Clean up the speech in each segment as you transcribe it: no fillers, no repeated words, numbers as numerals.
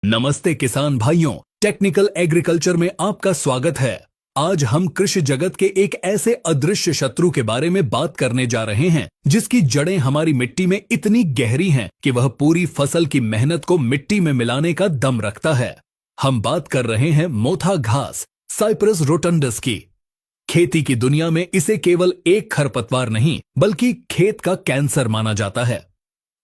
नमस्ते किसान भाइयों, टेक्निकल एग्रीकल्चर में आपका स्वागत है। आज हम कृषि जगत के एक ऐसे अदृश्य शत्रु के बारे में बात करने जा रहे हैं जिसकी जड़ें हमारी मिट्टी में इतनी गहरी हैं कि वह पूरी फसल की मेहनत को मिट्टी में मिलाने का दम रखता है। हम बात कर रहे हैं मोथा घास, साइप्रस रोटंडस की। खेती की दुनिया में इसे केवल एक खरपतवार नहीं बल्कि खेत का कैंसर माना जाता है।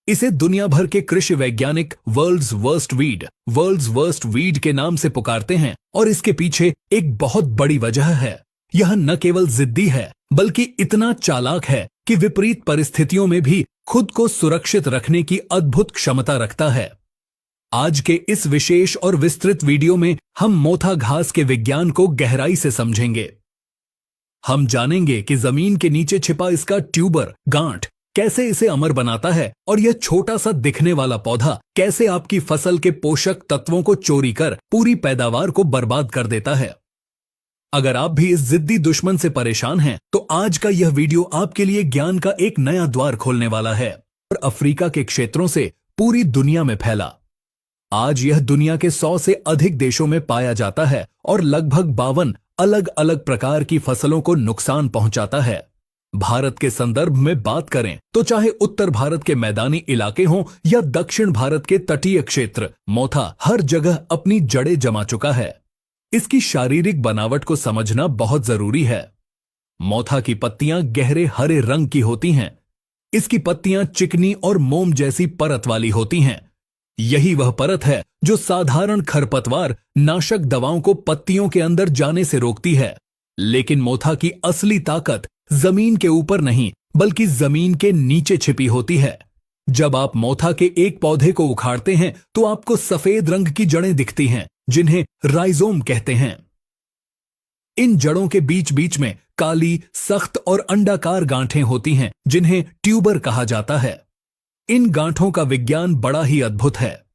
इसे दुनिया भर के कृषि वैज्ञानिक वर्ल्ड्स वर्स्ट वीड के नाम से पुकारते हैं और इसके पीछे एक बहुत बड़ी वजह है। यह न केवल जिद्दी है बल्कि इतना चालाक है कि विपरीत परिस्थितियों में भी खुद को सुरक्षित रखने की अद्भुत क्षमता रखता है। आज के इस विशेष और विस्तृत वीडियो में हम मोथा घास के विज्ञान को गहराई से समझेंगे। हम जानेंगे कि जमीन के नीचे छिपा इसका ट्यूबर, गांठ, कैसे इसे अमर बनाता है और यह छोटा सा दिखने वाला पौधा कैसे आपकी फसल के पोषक तत्वों को चोरी कर पूरी पैदावार को बर्बाद कर देता है। अगर आप भी इस जिद्दी दुश्मन से परेशान हैं, तो आज का यह वीडियो आपके लिए ज्ञान का एक नया द्वार खोलने वाला है और अफ्रीका के क्षेत्रों से पूरी दुनिया में फैला। आज यह दुनिया के 100 से अधिक देशों में पाया जाता है और लगभग 52 अलग अलग प्रकार की फसलों को नुकसान पहुंचाता है। भारत के संदर्भ में बात करें तो चाहे उत्तर भारत के मैदानी इलाके हों या दक्षिण भारत के तटीय क्षेत्र, मोथा हर जगह अपनी जड़ें जमा चुका है। इसकी शारीरिक बनावट को समझना बहुत जरूरी है। मोथा की पत्तियां गहरे हरे रंग की होती हैं। इसकी पत्तियां चिकनी और मोम जैसी परत वाली होती हैं। यही वह परत है जो साधारण खरपतवार नाशक दवाओं को पत्तियों के अंदर जाने से रोकती है। लेकिन मोथा की असली ताकत जमीन के ऊपर नहीं बल्कि जमीन के नीचे छिपी होती है। जब आप मोथा के एक पौधे को उखाड़ते हैं तो आपको सफेद रंग की जड़ें दिखती हैं जिन्हें राइजोम कहते हैं। इन जड़ों के बीच बीच में काली, सख्त और अंडाकार गांठें होती हैं जिन्हें ट्यूबर कहा जाता है। इन गांठों का विज्ञान बड़ा ही अद्भुत है।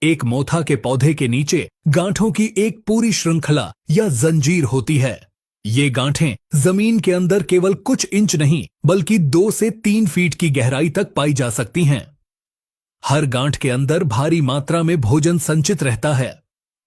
एक मोथा के पौधे के नीचे गांठों की एक पूरी श्रृंखला या जंजीर होती है। ये गांठें जमीन के अंदर केवल कुछ इंच नहीं बल्कि 2 से 3 फीट की गहराई तक पाई जा सकती हैं। हर गांठ के अंदर भारी मात्रा में भोजन संचित रहता है।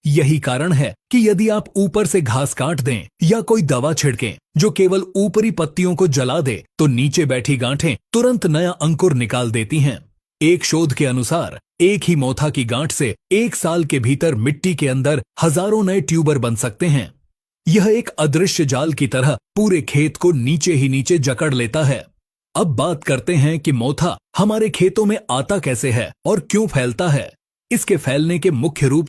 यही कारण है कि यदि आप ऊपर से घास काट दें या कोई दवा छिड़कें जो केवल ऊपरी पत्तियों को जला दे तो नीचे बैठी गांठें तुरंत नया अंकुर निकाल देती हैं। एक शोध के अनुसार एक ही मोथा की गांठ से 1 साल के भीतर मिट्टी के अंदर हजारों नए ट्यूबर बन सकते हैं। यह एक अदृश्य जाल की तरह पूरे खेत को नीचे ही नीचे जकड़ लेता है। अब बात करते हैं कि मोथा हमारे खेतों में आता कैसे है और क्यों फैलता है। इसके फैलने के मुख्य रूप